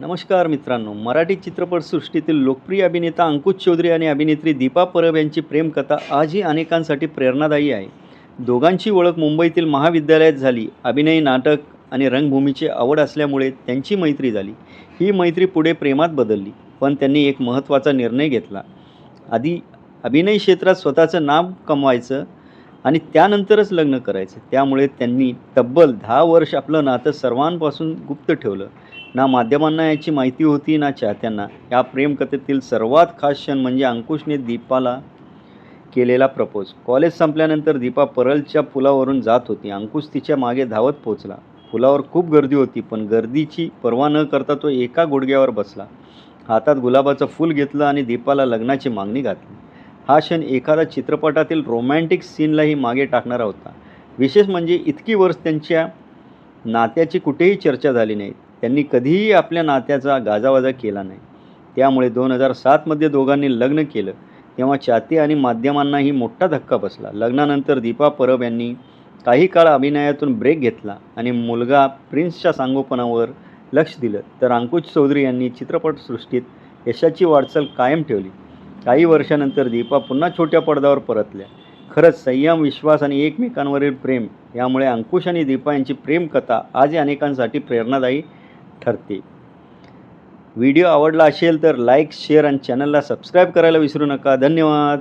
नमस्कार मित्रांनो, मराठी चित्रपटसृष्टीतील लोकप्रिय अभिनेता अंकुश चौधरी आणि अभिनेत्री दीपा परब यांची प्रेमकथा आजही अनेकांसाठी प्रेरणादायी आहे. दोघांची ओळख मुंबईतील महाविद्यालयात झाली. अभिनय, नाटक आणि रंगभूमीची आवड असल्यामुळे त्यांची मैत्री झाली. ही मैत्री पुढे प्रेमात बदलली, पण त्यांनी एक महत्त्वाचा निर्णय घेतला. आधी अभिनय क्षेत्रात स्वतःचं नाव कमवायचं आणि त्यानंतरच लग्न करायचं. त्यामुळे त्यांनी तब्बल 10 वर्ष आपलं नातं सर्वांपासून गुप्त ठेवलं. ना माध्यमांना याची माहिती होती ना चाहत्यांना. या प्रेमकथेतील सर्वात खास क्षण म्हणजे अंकुशने दीपाला केलेला प्रपोज. कॉलेज संपल्यानंतर दीपा परळच्या पुलावरून जात होती. अंकुश तिच्या मागे धावत पोहोचला. पुलावर खूप गर्दी होती, पण गर्दीची पर्वा न करता तो एका गुडघ्यावर बसला. हातात गुलाबाचं फूल घेतलं आणि दीपाला लग्नाची मागणी घातली. हा क्षण एखादा चित्रपटातील रोमॅन्टिक सीनलाही मागे टाकणारा होता. विशेष म्हणजे इतकी वर्ष त्यांच्या नात्याची कुठेही चर्चा झाली नाही. त्यांनी कधीही आपल्या नात्याचा गाजावाजा केला नाही. त्यामुळे 2007मध्ये दोघांनी लग्न केलं. तेव्हा चाहते आणि माध्यमांनाही मोठा धक्का बसला. लग्नानंतर दीपा परब यांनी काही काळ अभिनयातून ब्रेक घेतला आणि मुलगा प्रिन्सच्या संगोपनावर लक्ष दिलं. तर अंकुश चौधरी यांनी चित्रपटसृष्टीत यशाची वाटचाल कायम ठेवली. काही वर्षानंतर दीपा पुन्हा छोट्या पडद्यावर परतल्या. खरंच संयम, विश्वास आणि एकमेकांवरील प्रेम यामुळे अंकुश आणि दीपा यांची प्रेमकथा आजही अनेकांसाठी प्रेरणादायी ठरते. व्हिडिओ आवडला असेल तर लाईक, शेअर आणि चॅनलला सबस्क्राईब करायला विसरू नका. धन्यवाद.